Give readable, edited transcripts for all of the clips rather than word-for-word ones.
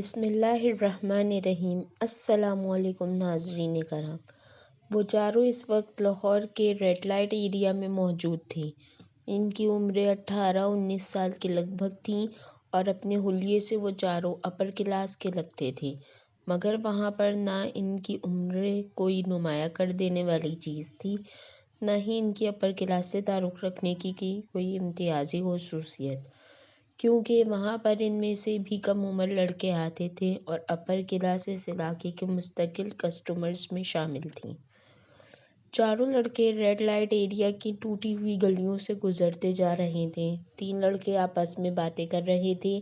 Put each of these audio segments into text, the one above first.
بسم اللہ الرحمن الرحیم۔ السلام علیکم ناظرین کرام۔ وہ چاروں اس وقت لاہور کے ریڈ لائٹ ایریا میں موجود تھیں۔ ان کی عمریں 18-19 سال کے لگ بھگ تھیں اور اپنے حلیے سے وہ چاروں اپر کلاس کے لگتے تھے، مگر وہاں پر نہ ان کی عمریں کوئی نمایاں کر دینے والی چیز تھی، نہ ہی ان کی اپر کلاس سے تعلق رکھنے کی کوئی امتیازی خصوصیت، کیونکہ وہاں پر ان میں سے بھی کم عمر لڑکے آتے تھے اور اپر کلاس اس علاقے کے مستقل کسٹمرز میں شامل تھیں۔ چاروں لڑکے ریڈ لائٹ ایریا کی ٹوٹی ہوئی گلیوں سے گزرتے جا رہے تھے۔ 3 لڑکے آپس میں باتیں کر رہے تھے،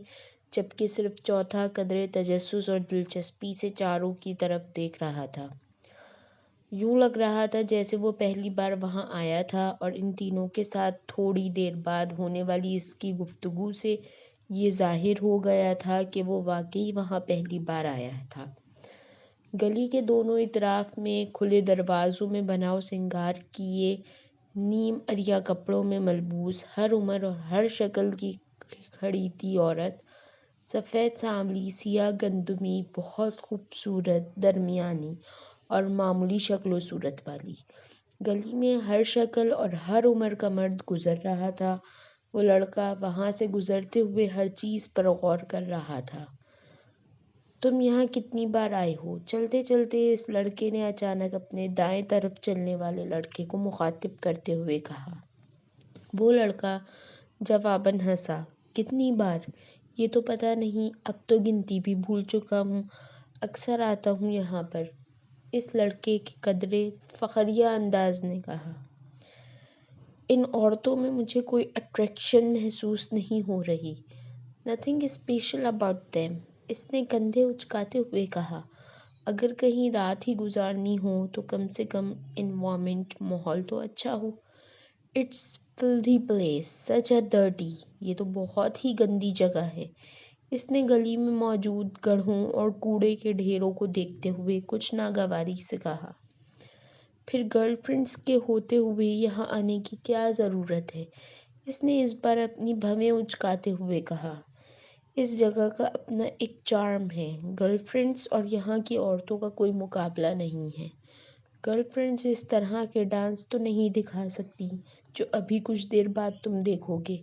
جبکہ صرف چوتھا قدرے تجسس اور دلچسپی سے چاروں کی طرف دیکھ رہا تھا۔ یوں لگ رہا تھا جیسے وہ پہلی بار وہاں آیا تھا اور ان تینوں کے ساتھ تھوڑی دیر بعد ہونے والی اس کی گفتگو سے یہ ظاہر ہو گیا تھا کہ وہ واقعی وہاں پہلی بار آیا تھا۔ گلی کے دونوں اطراف میں کھلے دروازوں میں بناؤ سنگار کیے، نیم عریاں کپڑوں میں ملبوس، ہر عمر اور ہر شکل کی کھڑی تھی عورت، سفید سانولی، سیاہ گندمی، بہت خوبصورت، درمیانی اور معمولی شکل و صورت والی۔ گلی میں ہر شکل اور ہر عمر کا مرد گزر رہا تھا۔ وہ لڑکا وہاں سے گزرتے ہوئے ہر چیز پر غور کر رہا تھا۔ تم یہاں کتنی بار آئے ہو؟ چلتے چلتے اس لڑکے نے اچانک اپنے دائیں طرف چلنے والے لڑکے کو مخاطب کرتے ہوئے کہا۔ وہ لڑکا جواباً ہنسا۔ کتنی بار؟ یہ تو پتہ نہیں، اب تو گنتی بھی بھول چکا ہوں، اکثر آتا ہوں یہاں پر، اس لڑکے کے قدرے فخریہ انداز نے کہا۔ ان عورتوں میں مجھے کوئی اٹریکشن محسوس نہیں ہو رہی۔ Nothing special about them، اس نے کندھے اچکاتے ہوئے کہا۔ اگر کہیں رات ہی گزارنی ہو تو کم سے کم انوائرمنٹ، ماحول تو اچھا ہو۔ It's filthy place، such a dirty، یہ تو بہت ہی گندی جگہ ہے۔ اس نے گلی میں موجود گڑھوں اور کوڑے کے ڈھیروں کو دیکھتے ہوئے کچھ ناگواری سے کہا۔ پھر گرل فرینڈز کے ہوتے ہوئے یہاں آنے کی کیا ضرورت ہے؟ اس نے اس بار اپنی بھویں اچکاتے ہوئے کہا۔ اس جگہ کا اپنا ایک چارم ہے، گرل فرینڈز اور یہاں کی عورتوں کا کوئی مقابلہ نہیں ہے۔ گرل فرینڈز اس طرح کے ڈانس تو نہیں دکھا سکتی جو ابھی کچھ دیر بعد تم دیکھو گے۔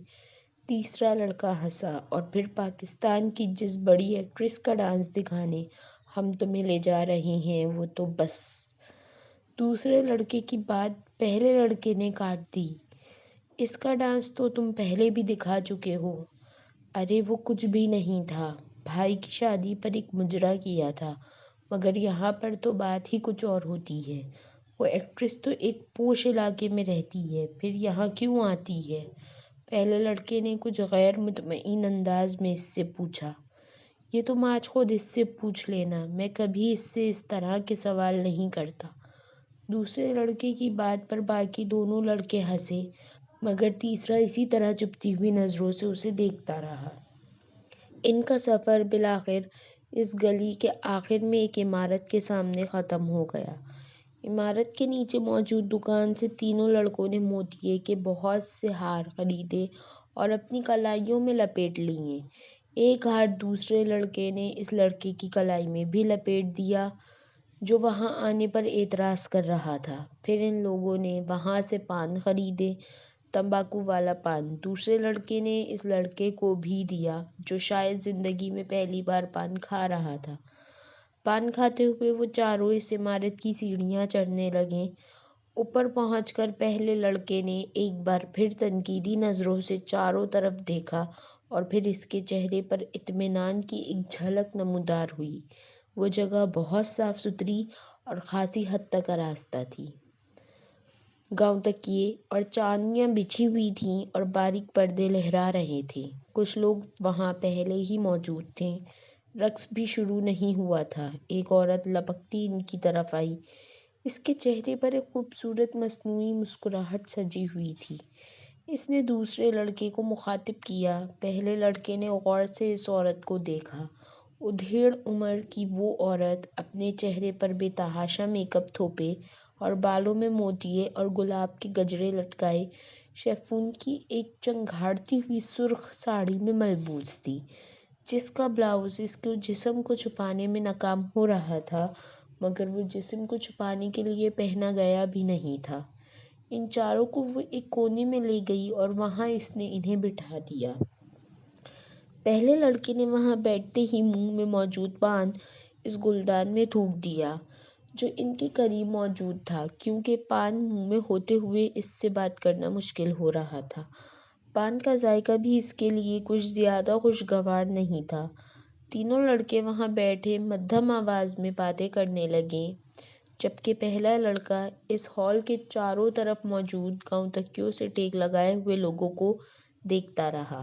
تیسرا لڑکا ہنسا، اور پھر پاکستان کی جس بڑی ایکٹریس کا ڈانس دکھانے ہم تمہیں لے جا رہے ہیں وہ تو بس۔ دوسرے لڑکے کی بات پہلے لڑکے نے کاٹ دی۔ اس کا ڈانس تو تم پہلے بھی دکھا چکے ہو۔ ارے وہ کچھ بھی نہیں تھا، بھائی کی شادی پر ایک مجرا کیا تھا، مگر یہاں پر تو بات ہی کچھ اور ہوتی ہے۔ وہ ایکٹریس تو ایک پوش علاقے میں رہتی ہے، پھر یہاں کیوں آتی ہے؟ پہلے لڑکے نے کچھ غیر مطمئن انداز میں اس سے پوچھا۔ یہ تم آج خود اس سے پوچھ لینا، میں کبھی اس سے اس طرح کے سوال نہیں کرتا۔ دوسرے لڑکے کی بات پر باقی دونوں لڑکے ہنسے، مگر تیسرا اسی طرح چبھتی ہوئی نظروں سے اسے دیکھتا رہا۔ ان کا سفر بالآخر اس گلی کے آخر میں ایک عمارت کے سامنے ختم ہو گیا۔ عمارت کے نیچے موجود دکان سے تینوں لڑکوں نے موتیے کے بہت سے ہار خریدے اور اپنی کلائیوں میں لپیٹ لیے۔ ایک ہار دوسرے لڑکے نے اس لڑکے کی کلائی میں بھی لپیٹ دیا جو وہاں آنے پر اعتراض کر رہا تھا۔ پھر ان لوگوں نے وہاں سے پان خریدے، تمباکو والا پان۔ دوسرے لڑکے نے اس لڑکے کو بھی دیا جو شاید زندگی میں پہلی بار پان کھا رہا تھا۔ پان کھاتے ہوئے وہ چاروں اس عمارت کی سیڑھیاں چڑھنے لگے۔ اوپر پہنچ کر پہلے لڑکے نے ایک بار پھر تنقیدی نظروں سے چاروں طرف دیکھا اور پھر اس کے چہرے پر اطمینان کی ایک جھلک نمودار ہوئی۔ وہ جگہ بہت صاف ستھری اور خاصی حد تک آراستہ تھی۔ گاؤں تکیے اور چادیاں بچھی ہوئی تھیں اور باریک پردے لہرا رہے تھے۔ کچھ لوگ وہاں پہلے ہی موجود تھے۔ رقص بھی شروع نہیں ہوا تھا۔ ایک عورت لپکتی ان کی طرف آئی۔ اس کے چہرے پر ایک خوبصورت مصنوعی مسکراہٹ سجی ہوئی تھی۔ اس نے دوسرے لڑکے کو مخاطب کیا۔ پہلے لڑکے نے غور سے اس عورت کو دیکھا۔ ادھیڑ عمر کی وہ عورت، اپنے چہرے پر بے تحاشا میک اپ تھوپے اور بالوں میں موتیے اور گلاب کے گجرے لٹکائے، شیفون کی ایک چنگھاڑتی ہوئی سرخ ساڑی میں ملبوس تھی جس کا بلاؤز اس کے جسم کو چھپانے میں ناکام ہو رہا تھا، مگر وہ جسم کو چھپانے کے لیے پہنا گیا بھی نہیں تھا۔ ان چاروں کو وہ ایک کونے میں لے گئی اور وہاں اس نے انہیں بٹھا دیا۔ پہلے لڑکے نے وہاں بیٹھتے ہی منہ میں موجود پان اس گلدان میں تھوک دیا جو ان کے قریب موجود تھا، کیونکہ پان منہ میں ہوتے ہوئے اس سے بات کرنا مشکل ہو رہا تھا۔ پان کا ذائقہ بھی اس کے لیے کچھ زیادہ خوشگوار نہیں تھا۔ تینوں لڑکے وہاں بیٹھے مدھم آواز میں باتیں کرنے لگے، جبکہ پہلا لڑکا اس ہال کے چاروں طرف موجود گاؤں تکیوں سے ٹیک لگائے ہوئے لوگوں کو دیکھتا رہا،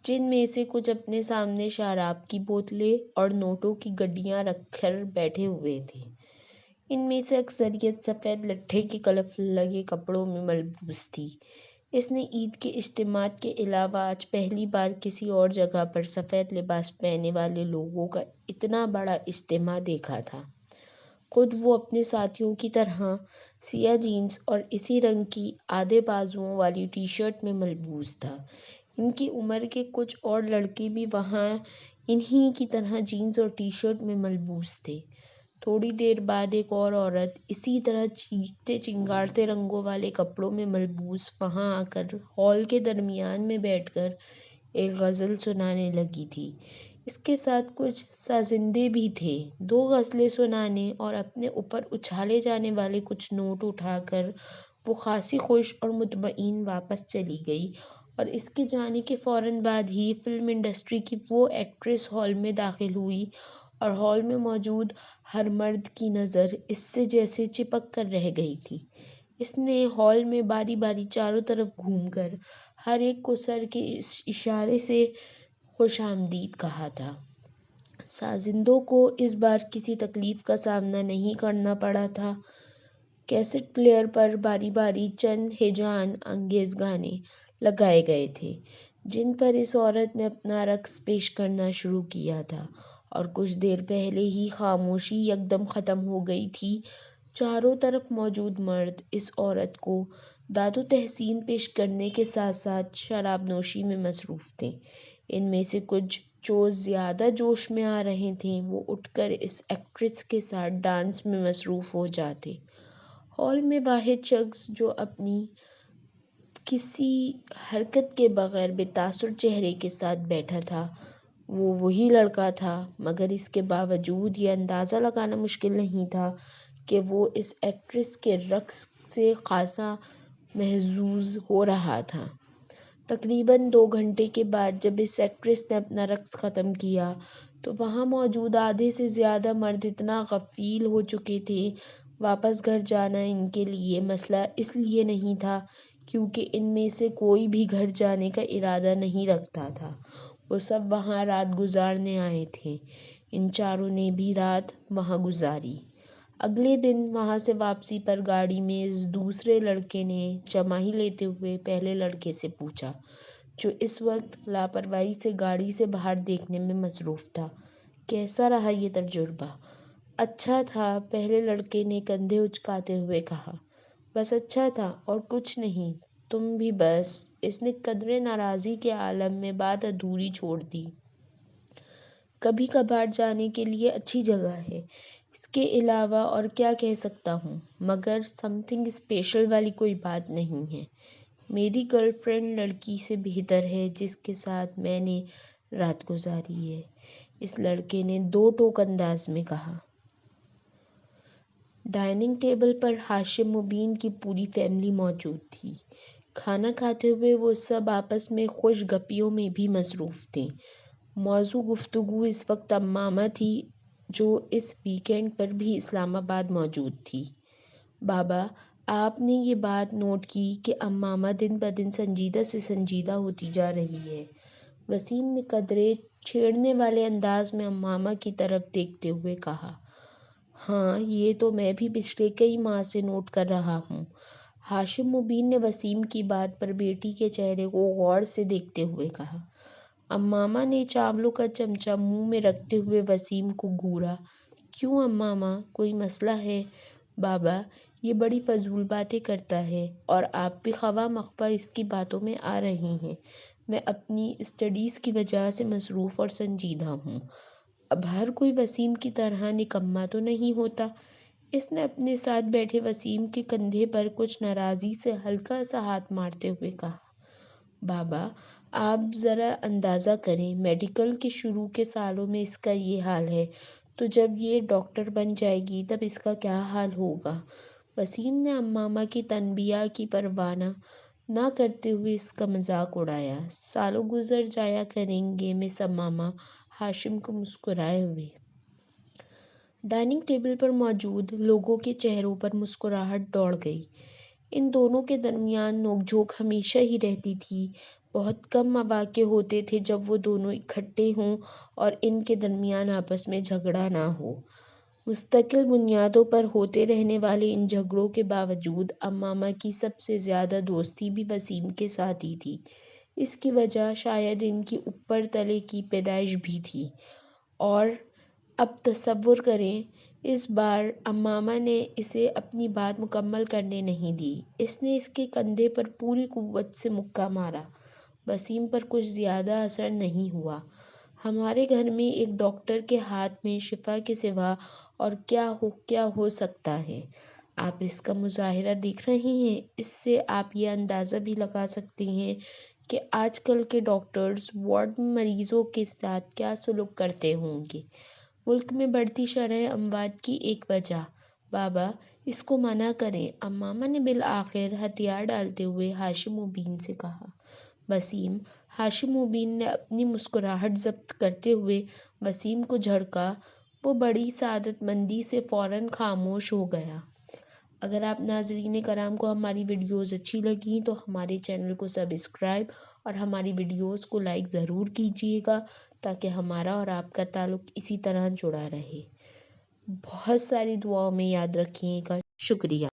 جن میں سے کچھ اپنے سامنے شراب کی بوتلیں اور نوٹوں کی گڈیاں رکھ کر بیٹھے ہوئے تھے۔ ان میں سے اکثریت سفید لٹھے کے کلف لگے کپڑوں میں ملبوس تھی۔ اس نے عید کے اجتماعات کے علاوہ آج پہلی بار کسی اور جگہ پر سفید لباس پہننے والے لوگوں کا اتنا بڑا اجتماع دیکھا تھا۔ خود وہ اپنے ساتھیوں کی طرح سیاہ جینس اور اسی رنگ کی آدھے بازوؤں والی ٹی شرٹ میں ملبوس تھا۔ ان کی عمر کے کچھ اور لڑکے بھی وہاں انہی کی طرح جینس اور ٹی شرٹ میں ملبوس تھے۔ تھوڑی دیر بعد ایک اور عورت اسی طرح چیختے چنگاڑتے رنگوں والے کپڑوں میں ملبوس وہاں آ کر ہال کے درمیان میں بیٹھ کر ایک غزل سنانے لگی تھی۔ اس کے ساتھ کچھ سازندے بھی تھے۔ دو غزلیں سنانے اور اپنے اوپر اچھالے جانے والے کچھ نوٹ اٹھا کر وہ خاصی خوش اور مطمئن واپس چلی گئی، اور اس کے جانے کے فوراً بعد ہی فلم انڈسٹری کی وہ ایکٹریس ہال میں داخل ہوئی اور ہال میں موجود ہر مرد کی نظر اس سے جیسے چپک کر رہ گئی تھی۔ اس نے ہال میں باری باری چاروں طرف گھوم کر ہر ایک کو سر کے اشارے سے خوش آمدید کہا تھا۔ سازندوں کو اس بار کسی تکلیف کا سامنا نہیں کرنا پڑا تھا۔ کیسٹ پلیئر پر باری باری چند ہیجان انگیز گانے لگائے گئے تھے، جن پر اس عورت نے اپنا رقص پیش کرنا شروع کیا تھا، اور کچھ دیر پہلے ہی خاموشی یکدم ختم ہو گئی تھی۔ چاروں طرف موجود مرد اس عورت کو داد و تحسین پیش کرنے کے ساتھ ساتھ شراب نوشی میں مصروف تھے۔ ان میں سے کچھ جو زیادہ جوش میں آ رہے تھے وہ اٹھ کر اس ایکٹریس کے ساتھ ڈانس میں مصروف ہو جاتے۔ ہال میں واحد شخص جو اپنی کسی حرکت کے بغیر بے تاثر چہرے کے ساتھ بیٹھا تھا وہ وہی لڑکا تھا، مگر اس کے باوجود یہ اندازہ لگانا مشکل نہیں تھا کہ وہ اس ایکٹریس کے رقص سے خاصا محظوظ ہو رہا تھا۔ تقریباً 2 گھنٹے کے بعد جب اس ایکٹریس نے اپنا رقص ختم کیا تو وہاں موجود آدھے سے زیادہ مرد اتنا غفیل ہو چکے تھے۔ واپس گھر جانا ان کے لیے مسئلہ اس لیے نہیں تھا کیونکہ ان میں سے کوئی بھی گھر جانے کا ارادہ نہیں رکھتا تھا، وہ سب وہاں رات گزارنے آئے تھے۔ ان چاروں نے بھی رات وہاں گزاری۔ اگلے دن وہاں سے واپسی پر گاڑی میں اس دوسرے لڑکے نے جمائی لیتے ہوئے پہلے لڑکے سے پوچھا، جو اس وقت لاپرواہی سے گاڑی سے باہر دیکھنے میں مصروف تھا، کیسا رہا یہ تجربہ؟ اچھا تھا، پہلے لڑکے نے کندھے اچکاتے ہوئے کہا۔ بس اچھا تھا اور کچھ نہیں؟ تم بھی بس؟ اس نے قدرے ناراضی کے عالم میں بات ادھوری چھوڑ دی۔ کبھی کبھار جانے کے لیے اچھی جگہ ہے، اس کے علاوہ اور کیا کہہ سکتا ہوں، مگر سم تھنگ اسپیشل والی کوئی بات نہیں ہے۔ میری گرل فرینڈ لڑکی سے بہتر ہے جس کے ساتھ میں نے رات گزاری ہے، اس لڑکے نے دو ٹوک انداز میں کہا۔ ڈائننگ ٹیبل پر ہاشم مبین کی پوری فیملی موجود تھی۔ کھانا کھاتے ہوئے وہ سب آپس میں خوش گپیوں میں بھی مصروف تھے۔ موضوع گفتگو اس وقت امامہ تھی جو اس ویکینڈ پر بھی اسلام آباد موجود تھی۔ بابا، آپ نے یہ بات نوٹ کی کہ امامہ دن بدن سنجیدہ سے سنجیدہ ہوتی جا رہی ہے؟ وسیم نے قدرے چھیڑنے والے انداز میں امامہ کی طرف دیکھتے ہوئے کہا۔ ہاں، یہ تو میں بھی پچھلے کئی ماہ سے نوٹ کر رہا ہوں۔ ہاشم مبین نے وسیم کی بات پر بیٹی کے چہرے کو غور سے دیکھتے ہوئے کہا۔ امامہ نے چاولوں کا چمچہ منہ میں رکھتے ہوئے وسیم کو گھورا۔ کیوں امامہ، کوئی مسئلہ ہے؟ بابا، یہ بڑی فضول باتیں کرتا ہے اور آپ بھی خواہ مخواہ اس کی باتوں میں آ رہے ہیں۔ میں اپنی اسٹڈیز کی وجہ سے مصروف اور سنجیدہ ہوں۔ اب ہر کوئی وسیم کی طرح نکما تو نہیں ہوتا۔ اس نے اپنے ساتھ بیٹھے وسیم کے کندھے پر کچھ ناراضی سے ہلکا سا ہاتھ مارتے ہوئے کہا، بابا آپ ذرا اندازہ کریں، میڈیکل کے شروع کے سالوں میں اس کا یہ حال ہے، تو جب یہ ڈاکٹر بن جائے گی تب اس کا کیا حال ہوگا؟ وسیم نے امامہ کی تنبیہ کی پرواہ نہ کرتے ہوئے اس کا مذاق اڑایا۔ سالوں گزر جایا کریں گے مس امامہ، ہاشم کو مسکرائے ہوئے۔ ڈائننگ ٹیبل پر موجود لوگوں کے چہروں پر مسکراہٹ دوڑ گئی۔ ان دونوں کے درمیان نوک جھوک ہمیشہ ہی رہتی تھی۔ بہت کم مواقع ہوتے تھے جب وہ دونوں اکٹھے ہوں اور ان کے درمیان آپس میں جھگڑا نہ ہو۔ مستقل بنیادوں پر ہوتے رہنے والے ان جھگڑوں کے باوجود امامہ کی سب سے زیادہ دوستی بھی وسیم کے ساتھ ہی تھی۔ اس کی وجہ شاید ان کی اوپر تلے کی پیدائش بھی تھی۔ اور اب تصور کریں، اس بار امامہ نے اسے اپنی بات مکمل کرنے نہیں دی۔ اس نے اس کے کندھے پر پوری قوت سے مکہ مارا۔ وسیم پر کچھ زیادہ اثر نہیں ہوا۔ ہمارے گھر میں ایک ڈاکٹر کے ہاتھ میں شفا کے سوا اور کیا ہو سکتا ہے؟ آپ اس کا مظاہرہ دیکھ رہے ہیں، اس سے آپ یہ اندازہ بھی لگا سکتے ہیں کہ آج کل کے ڈاکٹرز وارڈ میں مریضوں کے ساتھ کیا سلوک کرتے ہوں گے۔ ملک میں بڑھتی شرح اموات کی ایک وجہ۔ بابا اس کو منع کریں، امامہ نے بالآخر ہتھیار ڈالتے ہوئے ہاشم مبین سے کہا۔ وسیم۔ ہاشم مبین نے اپنی مسکراہٹ ضبط کرتے ہوئے وسیم کو جھڑکا۔ وہ بڑی سعادت مندی سے فوراً خاموش ہو گیا۔ اگر آپ ناظرین کرام کو ہماری ویڈیوز اچھی لگیں تو ہمارے چینل کو سبسکرائب اور ہماری ویڈیوز کو لائک ضرور کیجیے گا تاکہ ہمارا اور آپ کا تعلق اسی طرح جڑا رہے۔ بہت ساری دعاؤں میں یاد رکھیے گا۔ شکریہ۔